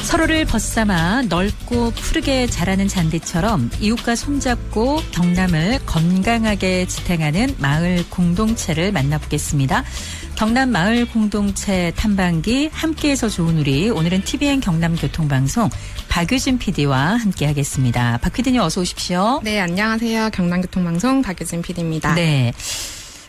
서로를 벗삼아 넓고 푸르게 자라는 잔디처럼 이웃과 손잡고 경남을 건강하게 지탱하는 마을 공동체를 만나보겠습니다. 경남 마을 공동체 탐방기 함께해서 좋은 우리, 오늘은 TVN 경남교통방송 박유진 PD와 함께하겠습니다. 박 PD님 어서 오십시오. 네, 안녕하세요. 경남교통방송 박유진 PD입니다. 네,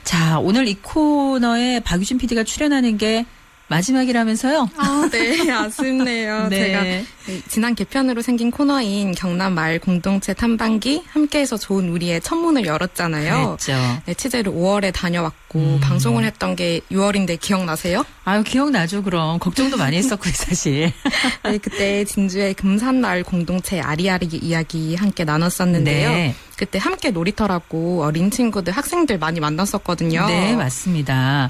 자 오늘 이 코너에 박유진 PD가 출연하는 게 마지막이라면서요? 아, 네, 아쉽네요. 네. 제가 지난 개편으로 생긴 코너인 경남 마을 공동체 탐방기 함께해서 좋은 우리의 첫 문을 열었잖아요. 그랬죠. 네, 취재를 5월에 다녀왔고 방송을 했던 게 6월인데 기억나세요? 아유, 기억나죠. 그럼 걱정도 많이 했었고요, 사실. 네, 그때 진주의 금산마을 공동체 아리아리 이야기 함께 나눴었는데요. 네. 그때 함께 놀이터라고 어린 친구들, 학생들 많이 만났었거든요. 네, 맞습니다.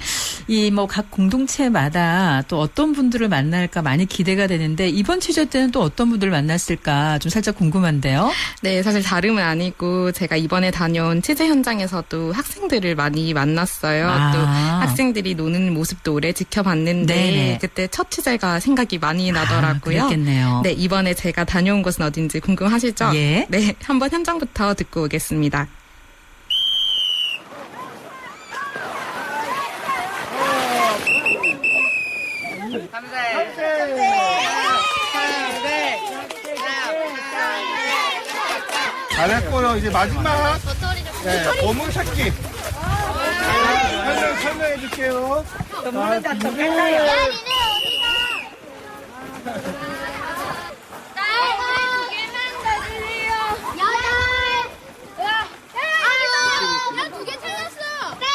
이 뭐 각 공동체마다 또 어떤 분들을 만날까 많이 기대가 되는데 이번 취재 때는 또 어떤 분들을 만났을까 좀 살짝 궁금한데요. 네, 사실 다름은 아니고 제가 이번에 다녀온 취재 현장에서도 학생들을 많이 만났어요. 아. 또 학생들이 노는 모습도 오래 지켜봤는데 네네. 그때 첫 취재가 생각이 많이 나더라고요. 그렇겠네요. 네, 이번에 제가 다녀온 곳은 어딘지 궁금하시죠? 예. 네, 한번 현장부터 듣고 오겠습니다. 잘했고요. 이제 마지막 보물 찾기. 설명해 줄게요. 너무는 다 정했나요? 야, 니네 어디가? 나 2개만 더 줄래요. 야, 2개 틀렸어. 네.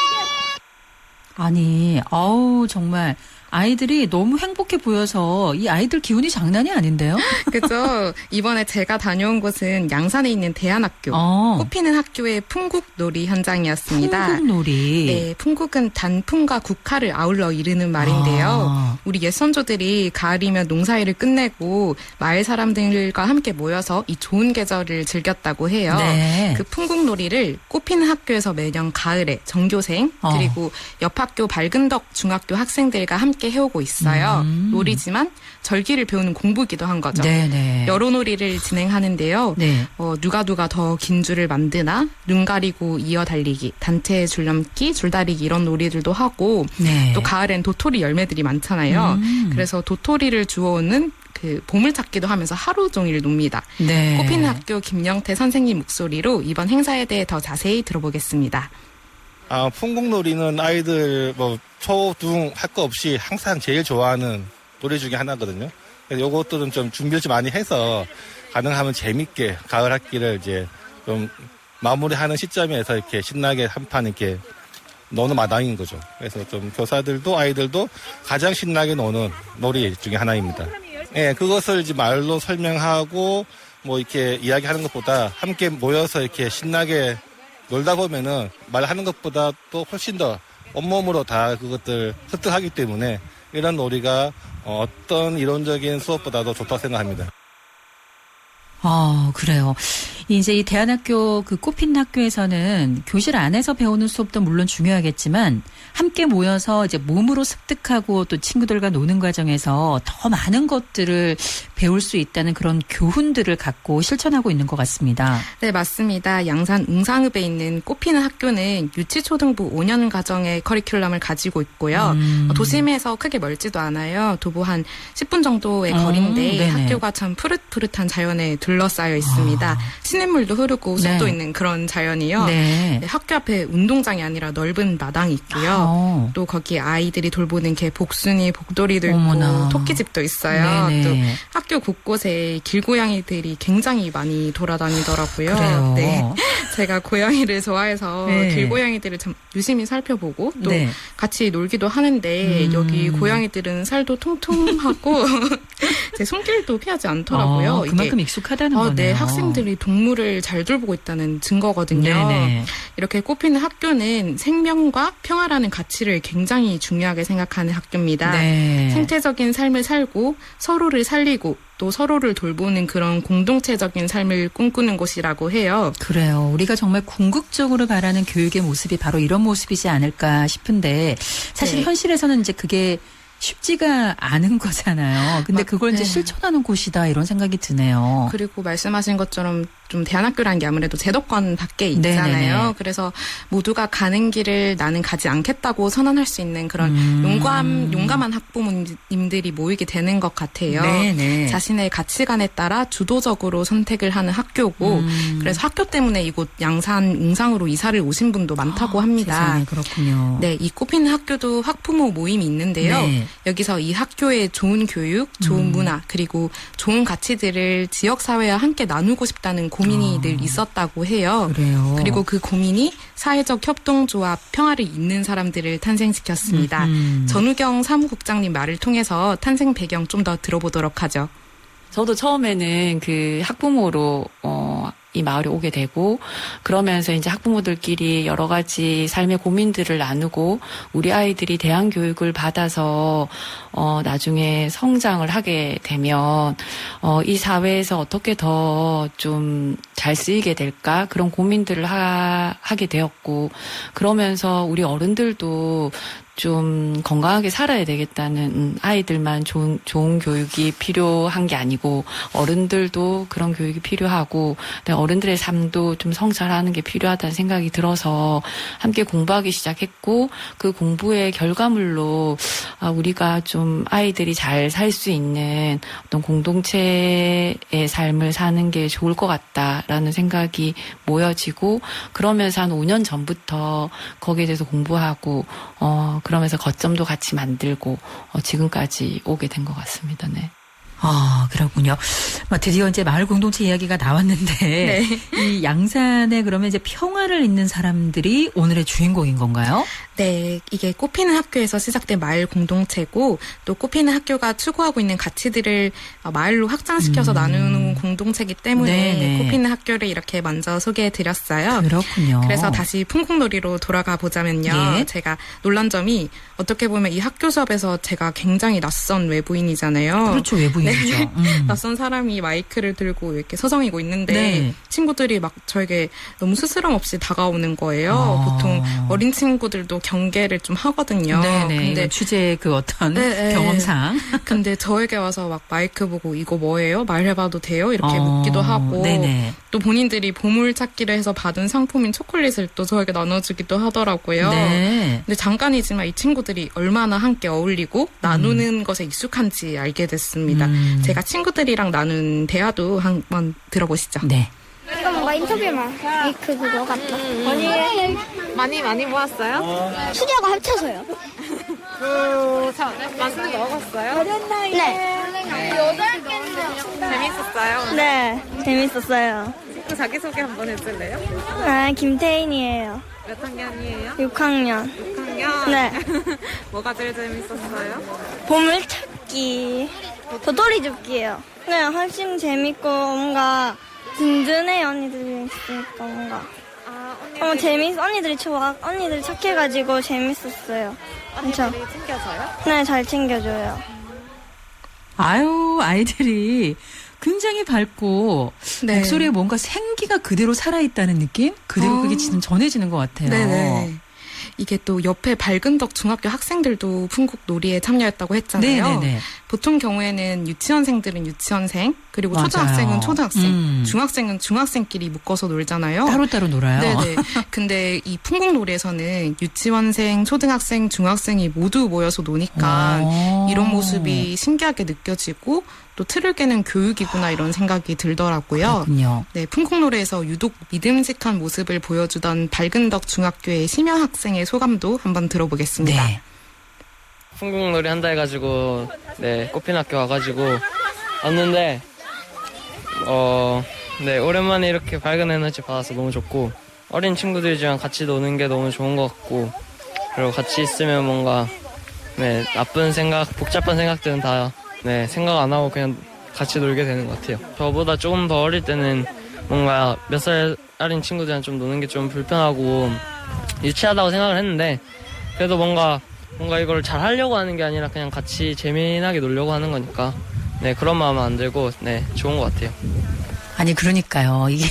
아니, 아우 정말 아이들이 너무 행복해 보여서 이 아이들 기운이 장난이 아닌데요? 그죠? 이번에 제가 다녀온 곳은 양산에 있는 대안학교, 꽃피는 학교의 풍국놀이 현장이었습니다. 풍국놀이. 네, 풍국은 단풍과 국화를 아울러 이르는 말인데요. 우리 옛선조들이 가을이면 농사일을 끝내고 마을 사람들과 함께 모여서 이 좋은 계절을 즐겼다고 해요. 네. 그 풍국놀이를 꽃피는 학교에서 매년 가을에 전교생 그리고 옆 학교 밝은덕 중학교 학생들과 함께 해오고 있어요. 놀이지만 절기를 배우는 공부기도 한 거죠. 네네. 여러 놀이를 진행하는데요. 네. 누가 더 긴 줄을 만드나, 눈 가리고 이어 달리기, 단체 줄넘기, 줄다리기 이런 놀이들도 하고 네. 또 가을엔 도토리 열매들이 많잖아요. 그래서 도토리를 주워오는 그 보물찾기도 하면서 하루 종일 놉니다. 네. 꽃피는 학교 김영태 선생님 목소리로 이번 행사에 대해 더 자세히 들어보겠습니다. 풍국놀이는 아이들 초, 중 할 거 없이 항상 제일 좋아하는 놀이 중에 하나거든요. 그래서 요것들은 좀 준비를 좀 많이 해서 가능하면 재밌게 가을 학기를 이제 좀 마무리하는 시점에서 이렇게 신나게 한판 이렇게 노는 마당인 거죠. 그래서 좀 교사들도 아이들도 가장 신나게 노는 놀이 중에 하나입니다. 예, 그것을 이제 말로 설명하고 이렇게 이야기하는 것보다 함께 모여서 이렇게 신나게 놀다 보면은 말하는 것보다 또 훨씬 더 온몸으로 다 그것들 습득하기 때문에 이런 놀이가 어떤 이론적인 수업보다도 좋다고 생각합니다. 그래요. 이제 이 대안학교 그 꽃핀 학교에서는 교실 안에서 배우는 수업도 물론 중요하겠지만 함께 모여서 이제 몸으로 습득하고 또 친구들과 노는 과정에서 더 많은 것들을 배울 수 있다는 그런 교훈들을 갖고 실천하고 있는 것 같습니다. 네, 맞습니다. 양산 웅상읍에 있는 꽃피는 학교는 유치초등부 5년 과정의 커리큘럼을 가지고 있고요. 도심에서 크게 멀지도 않아요. 도보 한 10분 정도의 거리인데 네네. 학교가 참 푸릇푸릇한 자연에 둘러싸여 있습니다. 시냇물도 흐르고 숲도 네. 있는 그런 자연이요. 네. 네, 학교 앞에 운동장이 아니라 넓은 마당이 있고요. 또 거기 아이들이 돌보는 개 복순이 복돌이도 어머나. 있고 토끼집도 있어요. 네네. 또 학교 곳곳에 길고양이들이 굉장히 많이 돌아다니더라고요. 그래요. 네. 제가 고양이를 좋아해서 네. 길고양이들을 참 유심히 살펴보고 또 네. 같이 놀기도 하는데 여기 고양이들은 살도 통통하고 제 손길도 피하지 않더라고요. 그만큼 익숙하다는 거네요. 네, 학생들이 동물을 잘 돌보고 있다는 증거거든요. 네네. 이렇게 꼽히는 학교는 생명과 평화라는 가치를 굉장히 중요하게 생각하는 학교입니다. 네. 생태적인 삶을 살고 서로를 살리고 또 서로를 돌보는 그런 공동체적인 삶을 꿈꾸는 곳이라고 해요. 그래요. 우리가 정말 궁극적으로 바라는 교육의 모습이 바로 이런 모습이지 않을까 싶은데 사실 네. 현실에서는 이제 그게 쉽지가 않은 거잖아요. 근데 그걸 이제 네. 실천하는 곳이다 이런 생각이 드네요. 그리고 말씀하신 것처럼 좀 대안학교라는 게 아무래도 제도권 밖에 있잖아요. 네네네. 그래서 모두가 가는 길을 나는 가지 않겠다고 선언할 수 있는 그런 용감한 학부모님들이 모이게 되는 것 같아요. 네네. 자신의 가치관에 따라 주도적으로 선택을 하는 학교고 그래서 학교 때문에 이곳 양산 웅상으로 이사를 오신 분도 많다고 합니다. 세상에 그렇군요. 네, 이 꽃피는 학교도 학부모 모임이 있는데요. 네. 여기서 이 학교의 좋은 교육, 좋은 문화, 그리고 좋은 가치들을 지역사회와 함께 나누고 싶다는 고민이 늘 있었다고 해요. 그래요. 그리고 그 고민이 사회적 협동조합, 평화를 잇는 사람들을 탄생시켰습니다. 전우경 사무국장님 말을 통해서 탄생 배경 좀 더 들어보도록 하죠. 저도 처음에는 그 학부모로 이 마을에 오게 되고 그러면서 이제 학부모들끼리 여러 가지 삶의 고민들을 나누고 우리 아이들이 대안 교육을 받아서 나중에 성장을 하게 되면 이 사회에서 어떻게 더 좀 잘 쓰이게 될까 그런 고민들을 하게 되었고 그러면서 우리 어른들도 좀 건강하게 살아야 되겠다는 아이들만 좋은 교육이 필요한 게 아니고 어른들도 그런 교육이 필요하고 어른들의 삶도 좀 성찰하는 게 필요하다는 생각이 들어서 함께 공부하기 시작했고 그 공부의 결과물로 우리가 좀 아이들이 잘 살 수 있는 어떤 공동체의 삶을 사는 게 좋을 것 같다라는 생각이 모여지고 그러면서 한 5년 전부터 거기에 대해서 공부하고 그러면서 거점도 같이 만들고 지금까지 오게 된 것 같습니다. 네. 아, 그렇군요. 드디어 이제 마을 공동체 이야기가 나왔는데 이 양산에 그러면 이제 평화를 잇는 사람들이 오늘의 주인공인 건가요? 네, 이게 꽃피는 학교에서 시작된 마을 공동체고 또 꽃피는 학교가 추구하고 있는 가치들을 마을로 확장시켜서 나누는 공동체이기 때문에 네네. 꽃피는 학교를 이렇게 먼저 소개해드렸어요. 그렇군요. 그래서 다시 풍국놀이로 돌아가 보자면요. 예. 제가 놀란 점이 어떻게 보면 이 학교 수업에서 제가 굉장히 낯선 외부인이잖아요. 그렇죠. 외부인이죠. 낯선 사람이 마이크를 들고 이렇게 서성이고 있는데 네. 친구들이 막 저에게 너무 스스럼 없이 다가오는 거예요. 보통 어린 친구들도 경계를 좀 하거든요. 네네. 근데 취재의 그 어떤 네, 경험상. 근데 저에게 와서 막 마이크 보고 이거 뭐예요? 말해봐도 돼요? 이렇게 묻기도 하고 네네. 또 본인들이 보물찾기를 해서 받은 상품인 초콜릿을 또 저에게 나눠주기도 하더라고요. 네. 근데 잠깐이지만 이 친구들이 얼마나 함께 어울리고 나누는 것에 익숙한지 알게 됐습니다. 제가 친구들이랑 나눈 대화도 한번 들어보시죠. 네. 이거 뭔가 인터뷰만 그거 같다. 많이 모았어요? 수저가 합쳐서요. 맛있는 거 먹었어요? 네. 재밌었어요? 네, 재밌었어요. 친구 자기소개 한번 해줄래요? 아, 김태인이에요. 몇 학년이에요? 6학년. 6학년? 네. 뭐가 제일 재밌었어요? 보물찾기, 도토리 줍기예요. 네, 훨씬 재밌고 뭔가 든든해요. 언니들이 있으니까 뭔가. 언니들이 언니들이 착해가지고 재밌었어요. 그렇죠? 언니들이 챙겨줘요? 네, 잘 챙겨줘요. 아유, 아이들이 굉장히 밝고 네. 목소리에 뭔가 생기가 그대로 살아있다는 느낌? 그대로 그게 지금 전해지는 것 같아요. 네네. 이게 또 옆에 밝은덕 중학교 학생들도 풍국놀이에 참여했다고 했잖아요. 네네네. 보통 경우에는 유치원생들은 유치원생, 그리고 맞아요. 초등학생은 초등학생, 중학생은 중학생끼리 묶어서 놀잖아요. 따로따로 놀아요. 네네. 근데 이 풍국놀이에서는 유치원생, 초등학생, 중학생이 모두 모여서 노니까 이런 모습이 신기하게 느껴지고 또 틀을 깨는 교육이구나 이런 생각이 들더라고요. 그렇군요. 네, 풍국노래에서 유독 믿음직한 모습을 보여주던 밝은덕 중학교의 심여 학생의 소감도 한번 들어보겠습니다. 네. 풍국놀이 한다 해가지고 네 꽃피는 학교 와가지고 왔는데 네 오랜만에 이렇게 밝은 에너지 받아서 너무 좋고 어린 친구들이랑 같이 노는 게 너무 좋은 것 같고 그리고 같이 있으면 뭔가 네 나쁜 생각, 복잡한 생각들은 다 네 생각 안 하고 그냥 같이 놀게 되는 것 같아요. 저보다 조금 더 어릴 때는 뭔가 몇 살 어린 친구들이랑 좀 노는 게 좀 불편하고 유치하다고 생각을 했는데 그래도 뭔가 이걸 잘 하려고 하는 게 아니라 그냥 같이 재미나게 놀려고 하는 거니까 네, 그런 마음은 안 들고 네, 좋은 것 같아요. 아니 그러니까요. 이게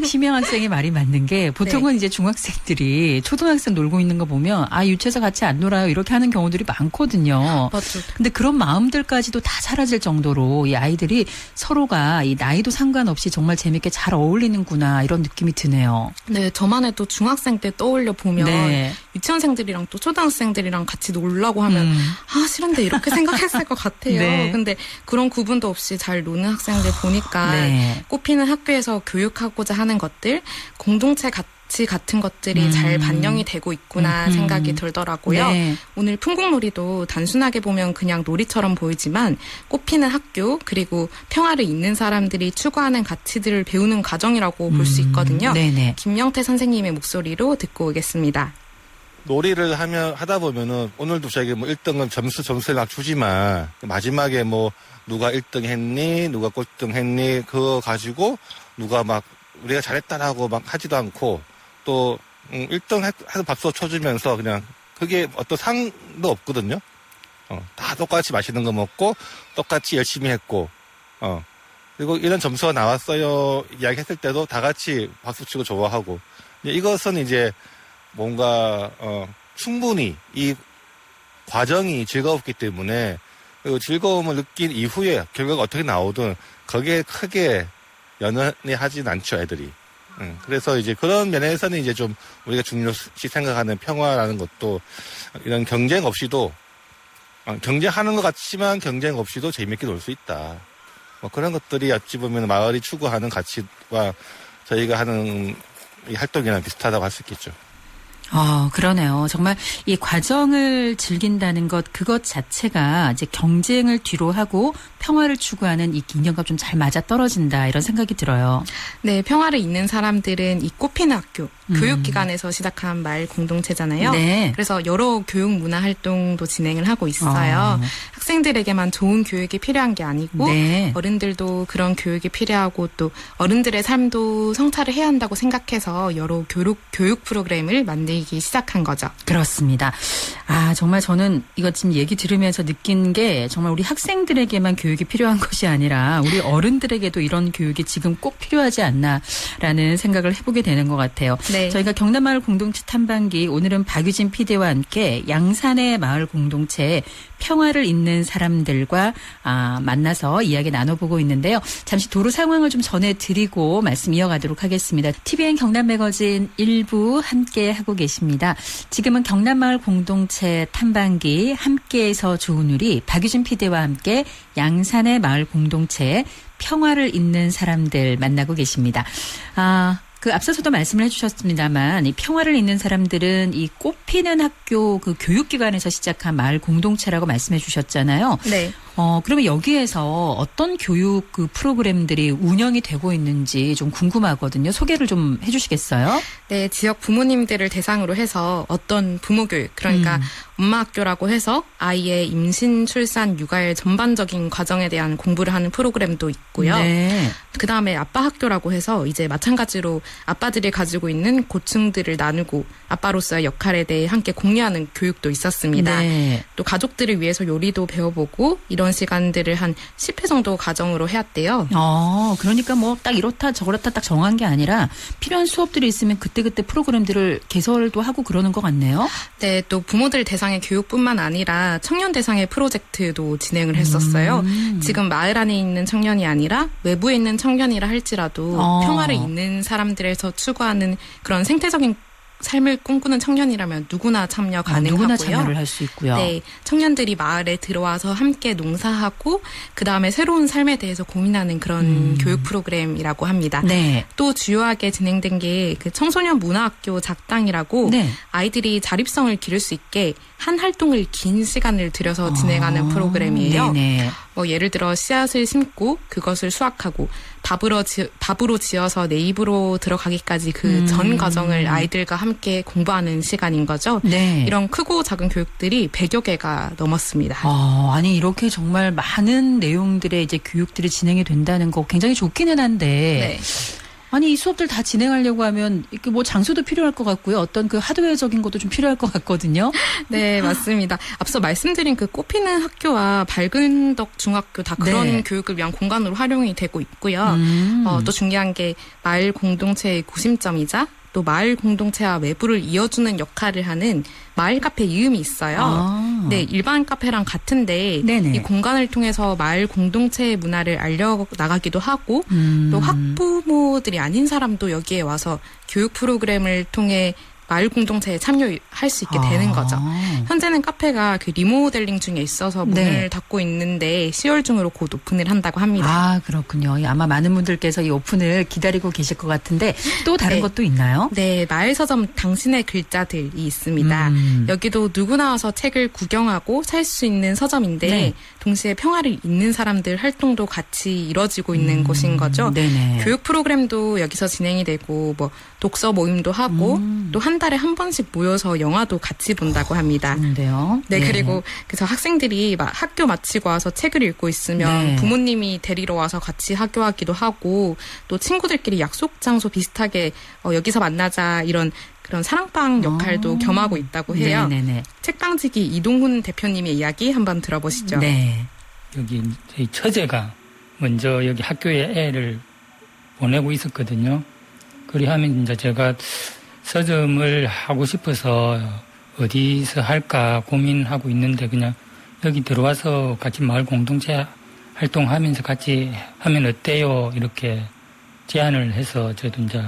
희명 학생의 말이 맞는 게 보통은 네. 이제 중학생들이 초등학생 놀고 있는 거 보면 아 유치해서 같이 안 놀아요 이렇게 하는 경우들이 많거든요. 맞죠. 근데 그런 마음들까지도 다 사라질 정도로 이 아이들이 서로가 이 나이도 상관없이 정말 재밌게 잘 어울리는구나 이런 느낌이 드네요. 네, 저만 해도 중학생 때 떠올려 보면 네. 유치원생들이랑 또 초등학생들이랑 같이 놀라고 하면 아 싫은데 이렇게 생각했을 것 같아요. 네. 근데 그런 구분도 없이 잘 노는 학생들 보니까 네. 꽃피는 학교에서 교육하고자 하는 것들, 공동체 가치 같은 것들이 잘 반영이 되고 있구나 생각이 들더라고요. 네. 오늘 풍국놀이도 단순하게 보면 그냥 놀이처럼 보이지만 꽃피는 학교 그리고 평화를 잇는 사람들이 추구하는 가치들을 배우는 과정이라고 볼 수 있거든요. 네네. 김영태 선생님의 목소리로 듣고 오겠습니다. 놀이를 하다 보면은 오늘도 저에게 뭐 1등은 점수를 막 주지만 마지막에 뭐 누가 1등 했니? 누가 꼴등 했니? 그거 가지고 누가 막 우리가 잘했다라고 막 하지도 않고 또 1등 해서 박수 쳐주면서 그냥 그게 어떤 상도 없거든요. 다 똑같이 맛있는 거 먹고 똑같이 열심히 했고 그리고 이런 점수가 나왔어요 이야기했을 때도 다 같이 박수 치고 좋아하고 이것은 이제 뭔가 충분히 이 과정이 즐거웠기 때문에 그 즐거움을 느낀 이후에 결과가 어떻게 나오든 거기에 크게 연연해 하진 않죠 애들이. 그래서 이제 그런 면에서는 이제 좀 우리가 중요시 생각하는 평화라는 것도 이런 경쟁 없이도 경쟁하는 것 같지만 경쟁 없이도 재밌게 놀 수 있다. 뭐 그런 것들이 어찌 보면 마을이 추구하는 가치와 저희가 하는 이 활동이랑 비슷하다고 할 수 있겠죠. 그러네요. 정말 이 과정을 즐긴다는 것, 그것 자체가 이제 경쟁을 뒤로 하고 평화를 추구하는 이 개념과 좀 잘 맞아 떨어진다 이런 생각이 들어요. 네, 평화를 잇는 사람들은 이 꽃피는 학교, 교육기관에서 시작한 마을 공동체잖아요. 네. 그래서 여러 교육 문화 활동도 진행을 하고 있어요. 학생들에게만 좋은 교육이 필요한 게 아니고 네. 어른들도 그런 교육이 필요하고 또 어른들의 삶도 성찰을 해야 한다고 생각해서 여러 교육 프로그램을 만들기 시작한 거죠. 그렇습니다. 정말 저는 이거 지금 얘기 들으면서 느낀 게 정말 우리 학생들에게만 교육이 필요한 것이 아니라 우리 어른들에게도 이런 교육이 지금 꼭 필요하지 않나라는 생각을 해보게 되는 것 같아요. 네. 저희가 경남마을 공동체 탐방기 오늘은 박유진 PD와 함께 양산의 마을 공동체 평화를 잇는 사람들과 만나서 이야기 나눠보고 있는데요. 잠시 도로 상황을 좀 전해드리고 말씀 이어가도록 하겠습니다. TVN 경남 매거진 1부 함께 하고 계십니다. 지금은 경남마을 공동체 탐방기 함께해서 좋은 우리 박유진 PD와 함께 양산의 마을 공동체 평화를 잇는 사람들 만나고 계십니다. 앞서서도 말씀을 해주셨습니다만 이 평화를 잇는 사람들은 이 꽃피는 학교 그 교육기관에서 시작한 마을 공동체라고 말씀해 주셨잖아요. 네. 그러면 여기에서 어떤 교육 그 프로그램들이 운영이 되고 있는지 좀 궁금하거든요. 소개를 좀 해주시겠어요? 네, 지역 부모님들을 대상으로 해서 어떤 부모교육, 그러니까 엄마 학교라고 해서 아이의 임신, 출산, 육아의 전반적인 과정에 대한 공부를 하는 프로그램도 있고요. 네. 그 다음에 아빠 학교라고 해서 이제 마찬가지로 아빠들이 가지고 있는 고충들을 나누고 아빠로서의 역할에 대해 함께 공유하는 교육도 있었습니다. 네. 또 가족들을 위해서 요리도 배워보고 이런 시간들을 한 10회 정도 과정으로 해왔대요. 그러니까 뭐 딱 이렇다 저렇다 딱 정한 게 아니라 필요한 수업들이 있으면 그때그때 프로그램들을 개설도 하고 그러는 것 같네요. 네, 또 부모들 대상의 교육뿐만 아니라 청년 대상의 프로젝트도 진행을 했었어요. 지금 마을 안에 있는 청년이 아니라 외부에 있는 청년이라 할지라도 평화를 잇는 사람들에서 추구하는 그런 생태적인 삶을 꿈꾸는 청년이라면 누구나 참여 가능하고요. 누구나 참여를 할 수 있고요. 네, 청년들이 마을에 들어와서 함께 농사하고 그 다음에 새로운 삶에 대해서 고민하는 그런 교육 프로그램이라고 합니다. 네. 또 주요하게 진행된 게 그 청소년 문화학교 작당이라고 네. 아이들이 자립성을 기를 수 있게 한 활동을 긴 시간을 들여서 진행하는 프로그램이에요. 네네. 뭐 예를 들어 씨앗을 심고 그것을 수확하고 밥으로 지어서 내 입으로 들어가기까지 그 전 과정을 아이들과 함께 공부하는 시간인 거죠. 네. 이런 크고 작은 교육들이 100여 개가 넘었습니다. 아니 이렇게 정말 많은 내용들의 이제 교육들이 진행이 된다는 거 굉장히 좋기는 한데 네. 아니 이 수업들 다 진행하려고 하면 이렇게 뭐 장소도 필요할 것 같고요. 어떤 그 하드웨어적인 것도 좀 필요할 것 같거든요. 네, 맞습니다. 앞서 말씀드린 그 꽃피는 학교와 밝은덕 중학교 다 그런 네. 교육을 위한 공간으로 활용이 되고 있고요. 또 중요한 게 마을 공동체의 구심점이자 또 마을 공동체와 외부를 이어주는 역할을 하는 마을 카페 이음이 있어요. 네, 일반 카페랑 같은데 네네. 이 공간을 통해서 마을 공동체의 문화를 알려나가기도 하고 또 학부모들이 아닌 사람도 여기에 와서 교육 프로그램을 통해 마을 공동체에 참여할 수 있게 되는 거죠. 현재는 카페가 그 리모델링 중에 있어서 문을 네. 닫고 있는데 10월 중으로 곧 오픈을 한다고 합니다. 아, 그렇군요. 아마 많은 분들께서 이 오픈을 기다리고 계실 것 같은데 또 다른 네. 것도 있나요? 네, 마을 서점 당신의 글자들이 있습니다. 여기도 누구나 와서 책을 구경하고 살 수 있는 서점인데 네. 동시에 평화를 잇는 사람들 활동도 같이 이뤄지고 있는 곳인 거죠. 네네. 교육 프로그램도 여기서 진행이 되고 뭐 독서 모임도 하고 또 한 달에 한 번씩 모여서 영화도 같이 본다고 합니다. 좋은데요. 네, 그리고 그래서 학생들이 막 학교 마치고 와서 책을 읽고 있으면 네. 부모님이 데리러 와서 같이 학교하기도 하고 또 친구들끼리 약속 장소 비슷하게 여기서 만나자 이런 그런 사랑방 역할도 겸하고 있다고 해요. 네네네. 책방지기 이동훈 대표님의 이야기 한번 들어보시죠. 네. 여기 저희 처제가 먼저 여기 학교에 애를 보내고 있었거든요. 그리 하면 이제 제가 서점을 하고 싶어서 어디서 할까 고민하고 있는데 그냥 여기 들어와서 같이 마을 공동체 활동하면서 같이 하면 어때요? 이렇게 제안을 해서 저도 이제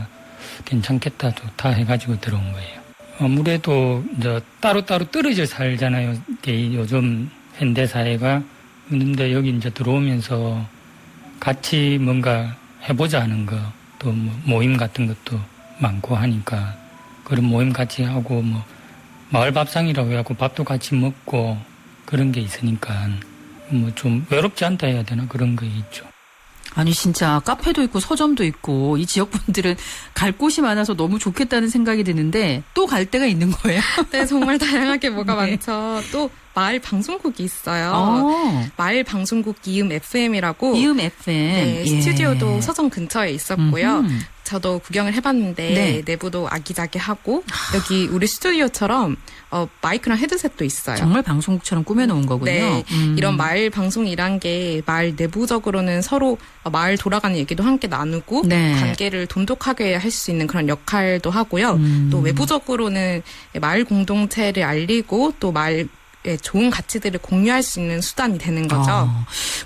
괜찮겠다, 좋다 해가지고 들어온 거예요. 아무래도 이제 따로따로 떨어져 살잖아요. 요즘 현대사회가. 그런데 여기 이제 들어오면서 같이 뭔가 해보자 하는 거, 또 뭐 모임 같은 것도 많고 하니까 그런 모임 같이 하고 뭐 마을 밥상이라고 해갖고 밥도 같이 먹고 그런 게 있으니까 뭐 좀 외롭지 않다 해야 되나 그런 게 있죠. 아니 진짜 카페도 있고 서점도 있고 이 지역 분들은 갈 곳이 많아서 너무 좋겠다는 생각이 드는데 또 갈 데가 있는 거예요? 네, 정말 다양하게 뭐가 네. 많죠. 또 마을 방송국이 있어요. 마을 방송국 이음 FM이라고. 이음 FM. 네, 예. 스튜디오도 서점 근처에 있었고요. 음흠. 저도 구경을 해봤는데 네. 내부도 아기자기하고 여기 우리 스튜디오처럼 마이크랑 헤드셋도 있어요. 정말 방송국처럼 꾸며놓은 거군요. 네, 이런 마을 방송이란 게 마을 내부적으로는 서로 마을 돌아가는 얘기도 함께 나누고 네. 관계를 돈독하게 할 수 있는 그런 역할도 하고요. 또 외부적으로는 마을 공동체를 알리고 또 마을 좋은 가치들을 공유할 수 있는 수단이 되는 거죠.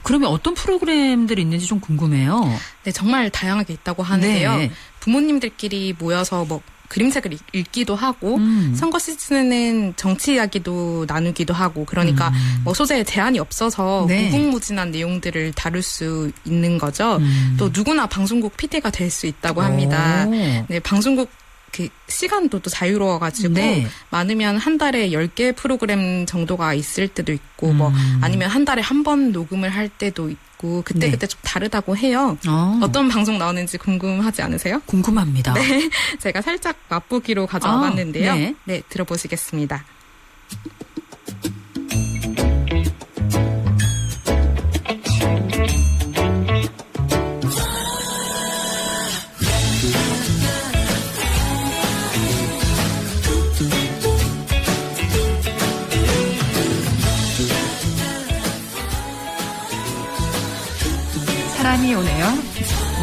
그러면 어떤 프로그램들이 있는지 좀 궁금해요. 네, 정말 다양하게 있다고 하는데요. 네. 부모님들끼리 모여서 뭐 그림책을 읽기도 하고 선거 시즌에는 정치 이야기도 나누기도 하고 그러니까 뭐 소재에 제한이 없어서 네. 무궁무진한 내용들을 다룰 수 있는 거죠. 또 누구나 방송국 PD가 될 수 있다고 합니다. 네, 방송국 그 시간도 또 자유로워가지고 네. 많으면 한 달에 10개 프로그램 정도가 있을 때도 있고 뭐 아니면 한 달에 한 번 녹음을 할 때도 있고 그때그때 좀 다르다고 해요. 어떤 방송 나오는지 궁금하지 않으세요? 궁금합니다. 네, 제가 살짝 맛보기로 가져와 봤는데요. 네. 네, 들어보시겠습니다. 사람이 오네요.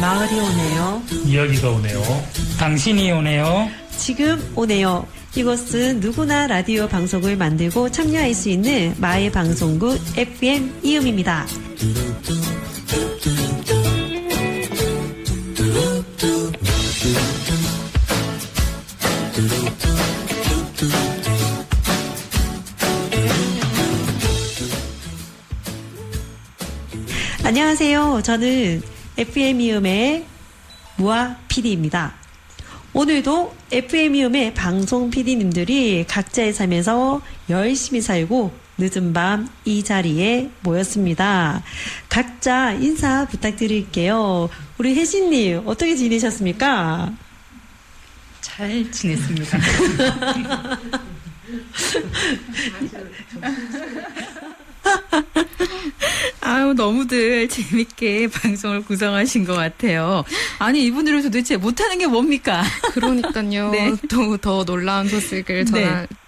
마을이 오네요. 이야기가 오네요. 당신이 오네요. 지금 오네요. 이곳은 누구나 라디오 방송을 만들고 참여할 수 있는 마을 방송국 FM 이음입니다. 안녕하세요. 저는 FM 이음의 무아 PD입니다. 오늘도 FM 이음의 방송 PD님들이 각자의 삶에서 열심히 살고 늦은 밤 이 자리에 모였습니다. 각자 인사 부탁드릴게요. 우리 혜진님 어떻게 지내셨습니까? 잘 지냈습니다. 아유, 너무들 재밌게 방송을 구성하신 것 같아요. 아니, 이분들은 도대체 못하는 게 뭡니까? 그러니까요. 네. 또 더 놀라운 소식을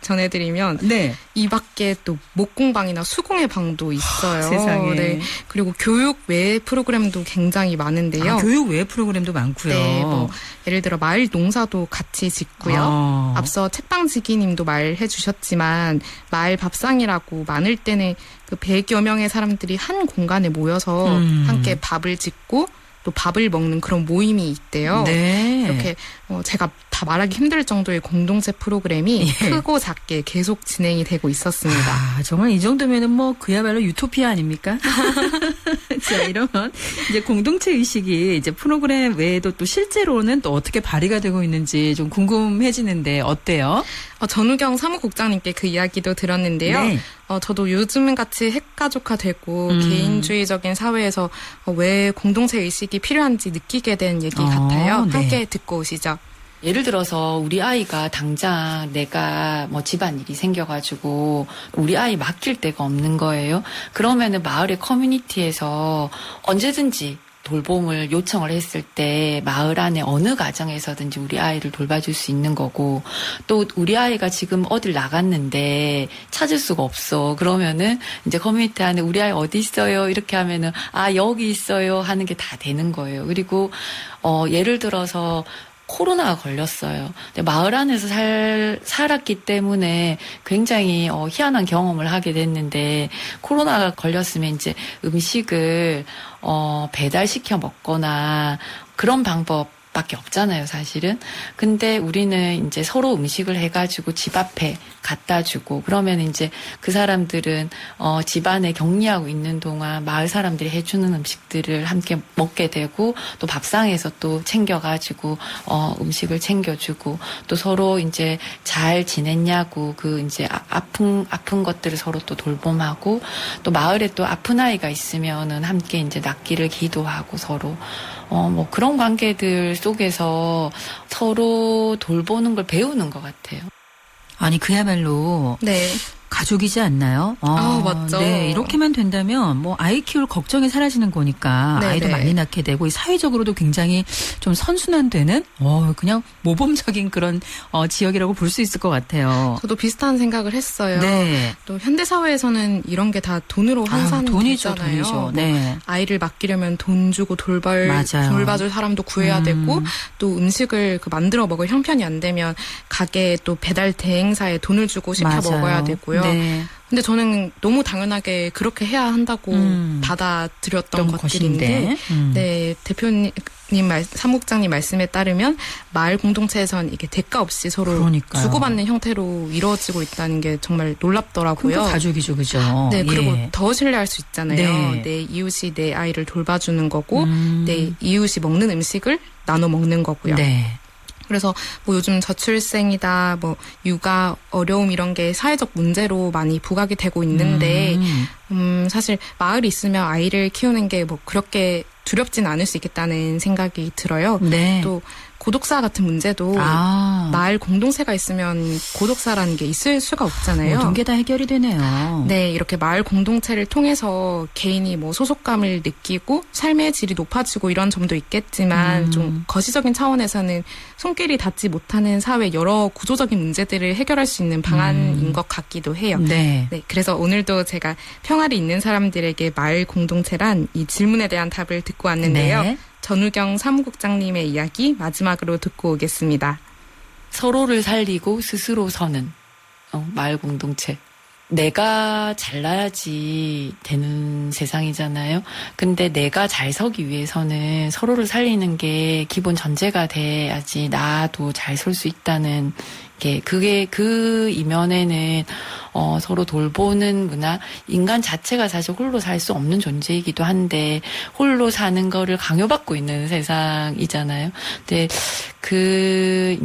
전해드리면 네. 이 밖에 또 목공방이나 수공예 방도 있어요. 세상에. 네. 그리고 교육 외 프로그램도 굉장히 많은데요. 교육 외 프로그램도 많고요. 네, 뭐 예를 들어 마을 농사도 같이 짓고요. 앞서 책방지기님도 말해 주셨지만 마을 밥상이라고 많을 때는 그 100여 명의 사람들이 한 공간에 모여서 함께 밥을 짓고 또 밥을 먹는 그런 모임이 있대요. 네. 이렇게 제가 다 말하기 힘들 정도의 공동체 프로그램이 크고 작게 계속 진행이 되고 있었습니다. 아, 정말 이 정도면은 뭐 그야말로 유토피아 아닙니까? 자, 이러면 이제 공동체 의식이 이제 프로그램 외에도 또 실제로는 또 어떻게 발휘가 되고 있는지 좀 궁금해지는데 어때요? 전우경 사무국장님께 그 이야기도 들었는데요. 네. 저도 요즘 같이 핵가족화되고 개인주의적인 사회에서 왜 공동체 의식이 필요한지 느끼게 된 얘기 같아요. 네. 함께 듣고 오시죠. 예를 들어서 우리 아이가 당장 내가 뭐 집안일이 생겨가지고 우리 아이 맡길 데가 없는 거예요. 그러면은 마을의 커뮤니티에서 언제든지 돌봄을 요청을 했을 때 마을 안에 어느 가정에서든지 우리 아이를 돌봐줄 수 있는 거고, 또 우리 아이가 지금 어딜 나갔는데 찾을 수가 없어. 그러면은 이제 커뮤니티 안에 우리 아이 어디 있어요? 이렇게 하면은 여기 있어요 하는 게 다 되는 거예요. 그리고 예를 들어서 코로나가 걸렸어요. 근데 마을 안에서 살았기 때문에 굉장히 희한한 경험을 하게 됐는데, 코로나가 걸렸으면 이제 음식을 배달시켜 먹거나 그런 방법밖에 없잖아요, 사실은. 근데 우리는 이제 서로 음식을 해가지고 집 앞에 갖다 주고, 그러면 이제 그 사람들은 집안에 격리하고 있는 동안 마을 사람들이 해주는 음식들을 함께 먹게 되고, 또 밥상에서 또 챙겨가지고 음식을 챙겨주고, 또 서로 이제 잘 지냈냐고 그 이제 아픈 것들을 서로 또 돌봄하고, 또 마을에 또 아픈 아이가 있으면은 함께 이제 낫기를 기도하고 서로 뭐 그런 관계들 속에서 서로 돌보는 걸 배우는 것 같아요. 아니, 그야말로 가족이지 않나요? 맞죠. 네, 이렇게만 된다면 뭐 아이 키울 걱정이 사라지는 거니까 아이도 많이 낳게 되고, 사회적으로도 굉장히 좀 선순환되는 그냥 모범적인 그런 지역이라고 볼 수 있을 것 같아요. 저도 비슷한 생각을 했어요. 네. 또 현대 사회에서는 이런 게 다 돈으로 환산되잖아요. 돈이죠. 네. 아이를 맡기려면 돈 주고 돌봐줄 사람도 구해야 되고, 또 음식을 만들어 먹을 형편이 안 되면 가게에 또 배달 대행사에 돈을 주고 시켜 먹어야 되고요. 네. 근데 저는 너무 당연하게 그렇게 해야 한다고 받아들였던 것들인데, 네, 대표님 사무국장님 말씀에 따르면 마을 공동체에선 이게 대가 없이 서로 주고받는 형태로 이루어지고 있다는 게 정말 놀랍더라고요. 그러니까 가족이죠, 그죠? 네, 그리고 더 신뢰할 수 있잖아요. 네. 내 이웃이 내 아이를 돌봐주는 거고, 내 이웃이 먹는 음식을 나눠 먹는 거고요. 네. 그래서 뭐 요즘 저출생이다, 뭐 육아 어려움 이런 게 사회적 문제로 많이 부각이 되고 있는데, 사실 마을이 있으면 아이를 키우는 게 뭐 그렇게 두렵진 않을 수 있겠다는 생각이 들어요. 네. 또 고독사 같은 문제도 마을 공동체가 있으면 고독사라는 게 있을 수가 없잖아요. 모든 게 다 해결이 되네요. 네, 이렇게 마을 공동체를 통해서 개인이 뭐 소속감을 느끼고 삶의 질이 높아지고 이런 점도 있겠지만, 좀 거시적인 차원에서는 손길이 닿지 못하는 사회 여러 구조적인 문제들을 해결할 수 있는 방안인 것 같기도 해요. 네. 네, 그래서 오늘도 제가 평화를 잇는 사람들에게 마을 공동체란 이 질문에 대한 답을 듣고 왔는데요. 네. 전우경 사무국장님의 이야기 마지막으로 듣고 오겠습니다. 서로를 살리고 스스로 서는 마을 공동체. 내가 잘나야지 되는 세상이잖아요. 근데 내가 잘 서기 위해서는 서로를 살리는 게 기본 전제가 돼야지 나도 잘 설 수 있다는 게, 그게 그 이면에는 서로 돌보는 문화, 인간 자체가 사실 홀로 살 수 없는 존재이기도 한데 홀로 사는 거를 강요받고 있는 세상이잖아요. 근데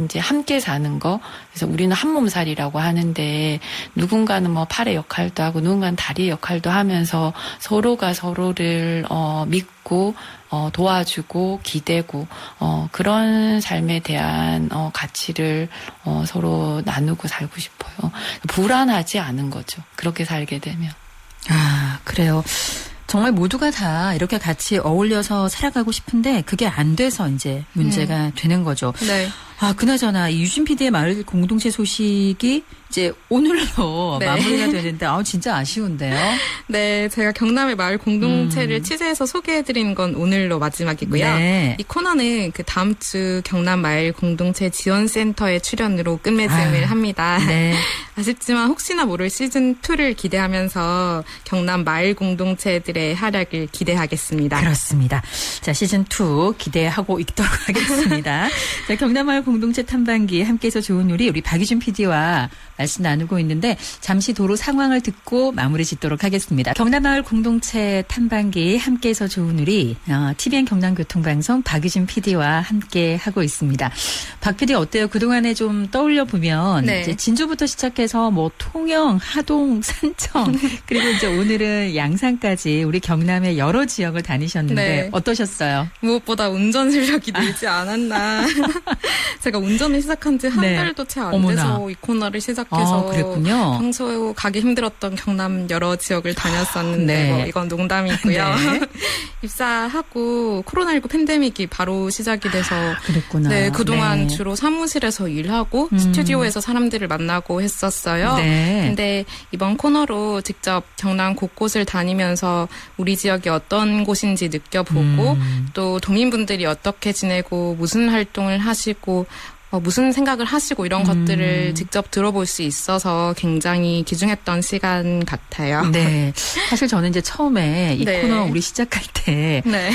이제 함께 사는 거, 그래서 우리는 한 몸살이라고 하는데, 누군가는 뭐 팔의 역할도 하고 누군가는 다리의 역할도 하면서 서로가 서로를 믿고 도와주고 기대고 그런 삶에 대한 가치를 서로 나누고 살고 싶어요. 불안하지 않은 거죠. 그렇게 살게 되면. 그래요. 정말 모두가 다 이렇게 같이 어울려서 살아가고 싶은데 그게 안 돼서 이제 문제가 되는 거죠. 네. 아, 그나저나 이 유진 PD의 마을 공동체 소식이 이제 오늘로 네. 마무리가 되는데 진짜 아쉬운데요. 네, 제가 경남의 마을 공동체를 취재해서 소개해드리는 건 오늘로 마지막이고요. 네. 이 코너는 그 다음 주 경남 마을 공동체 지원센터의 출연으로 끝맺음을 합니다. 네. 아쉽지만 혹시나 모를 시즌2를 기대하면서 경남 마을 공동체들의 활약을 기대하겠습니다. 그렇습니다. 자, 시즌2 기대하고 있도록 하겠습니다. 자, 경남 마을 공동체 탐방기 함께해서 좋은 우리 박유진 PD와 말씀 나누고 있는데 잠시 도로 상황을 듣고 마무리 짓도록 하겠습니다. 경남마을 공동체 탐방기 함께해서 좋은 우리 TVN 경남교통방송 박유진 PD와 함께하고 있습니다. 박 PD 어때요? 그동안에 좀 떠올려 보면 네. 이제 진주부터 시작해서 뭐 통영, 하동, 산청 그리고 이제 오늘은 양산까지 우리 경남의 여러 지역을 다니셨는데 네. 어떠셨어요? 무엇보다 운전 실력이 늘지 않았나. 제가 운전을 시작한 지 한 네. 달도 채 안 어머나. 돼서 이 코너를 시작해서 그랬군요. 평소에 가기 힘들었던 경남 여러 지역을 다녔었는데 네. 뭐 이건 농담이고요. 네. 입사하고 코로나19 팬데믹이 바로 시작이 돼서 그랬구나. 네, 그동안 네. 주로 사무실에서 일하고 스튜디오에서 사람들을 만나고 했었어요. 네. 근데 이번 코너로 직접 경남 곳곳을 다니면서 우리 지역이 어떤 곳인지 느껴보고 또 도민분들이 어떻게 지내고 무슨 활동을 하시고 무슨 생각을 하시고 이런 것들을 직접 들어볼 수 있어서 굉장히 귀중했던 시간 같아요. 네. 사실 저는 이제 처음에 이 네. 코너 우리 시작할 때 네.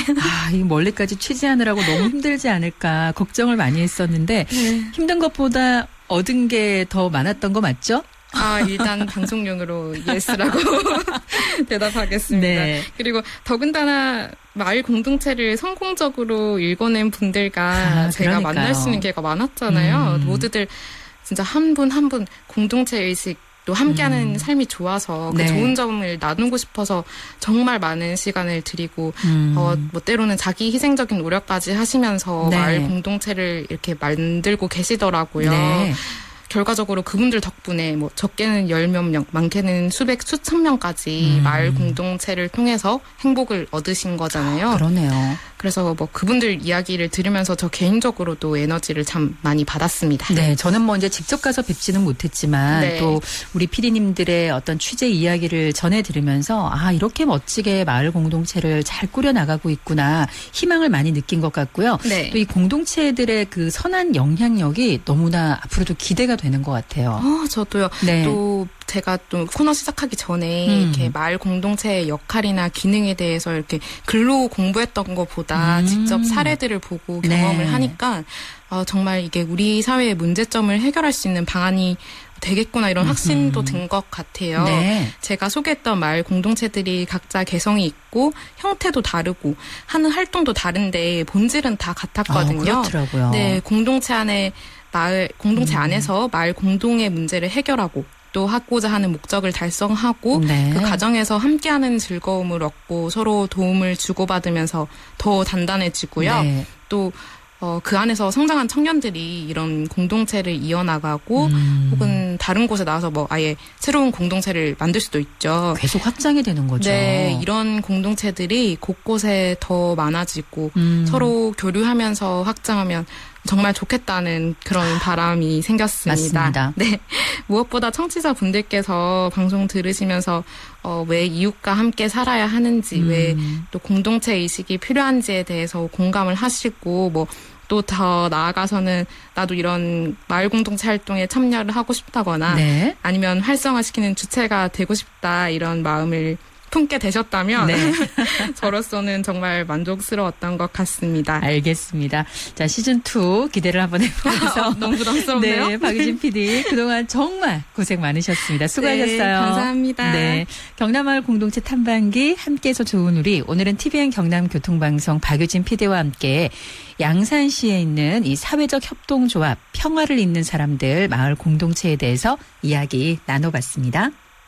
이 멀리까지 취재하느라고 너무 힘들지 않을까 걱정을 많이 했었는데 힘든 것보다 얻은 게 더 많았던 거 맞죠? 일단 방송용으로 예스라고 대답하겠습니다. 네. 그리고 더군다나 마을 공동체를 성공적으로 읽어낸 분들과 제가 그러니까요. 만날 수 있는 기회가 많았잖아요. 모두들 진짜 한 분 한 분 공동체 의식 또 함께하는 삶이 좋아서 그 네. 좋은 점을 나누고 싶어서 정말 많은 시간을 드리고 뭐 때로는 자기 희생적인 노력까지 하시면서 네. 마을 공동체를 이렇게 만들고 계시더라고요. 네. 결과적으로 그분들 덕분에 뭐 적게는 10몇 명, 많게는 수천 명까지 마을 공동체를 통해서 행복을 얻으신 거잖아요. 그러네요. 그래서 뭐 그분들 이야기를 들으면서 저 개인적으로도 에너지를 참 많이 받았습니다. 네, 저는 뭐 이제 직접 가서 뵙지는 못했지만 네. 또 우리 PD님들의 어떤 취재 이야기를 전해 들으면서 이렇게 멋지게 마을 공동체를 잘 꾸려 나가고 있구나 희망을 많이 느낀 것 같고요. 네. 또 이 공동체들의 그 선한 영향력이 너무나 앞으로도 기대가 되는 것 같아요. 저도요. 네. 또 제가 또 코너 시작하기 전에 이렇게 마을 공동체의 역할이나 기능에 대해서 이렇게 글로 공부했던 것보다 직접 사례들을 보고 경험을 네. 하니까 정말 이게 우리 사회의 문제점을 해결할 수 있는 방안이 되겠구나 이런 확신도 든 것 같아요. 네. 제가 소개했던 마을 공동체들이 각자 개성이 있고 형태도 다르고 하는 활동도 다른데 본질은 다 같았거든요. 그렇더라고요. 네, 공동체 안에서 마을 공동의 문제를 해결하고 또 하고자 하는 목적을 달성하고 네. 그 과정에서 함께하는 즐거움을 얻고 서로 도움을 주고받으면서 더 단단해지고요. 네. 또 그 안에서 성장한 청년들이 이런 공동체를 이어나가고 혹은 다른 곳에 나와서 뭐 아예 새로운 공동체를 만들 수도 있죠. 계속 확장이 되는 거죠. 네, 이런 공동체들이 곳곳에 더 많아지고 서로 교류하면서 확장하면 정말 좋겠다는 그런 바람이 생겼습니다. 맞습니다. 네, 무엇보다 청취자분들께서 방송 들으시면서 왜 이웃과 함께 살아야 하는지, 왜 또 공동체 의식이 필요한지에 대해서 공감을 하시고 뭐 또 더 나아가서는 나도 이런 마을 공동체 활동에 참여를 하고 싶다거나 네. 아니면 활성화시키는 주체가 되고 싶다 이런 마음을 품게 되셨다면 네. 저로서는 정말 만족스러웠던 것 같습니다. 알겠습니다. 자, 시즌2 기대를 한번 해보면서. 너무 부담스럽네요. 네, 박유진 PD 그동안 정말 고생 많으셨습니다. 수고하셨어요. 네, 감사합니다. 네, 경남마을 공동체 탐방기 함께해서 좋은 우리 오늘은 TVN 경남교통방송 박유진 PD와 함께 양산시에 있는 이 사회적 협동조합 평화를 잇는 사람들 마을 공동체에 대해서 이야기 나눠봤습니다.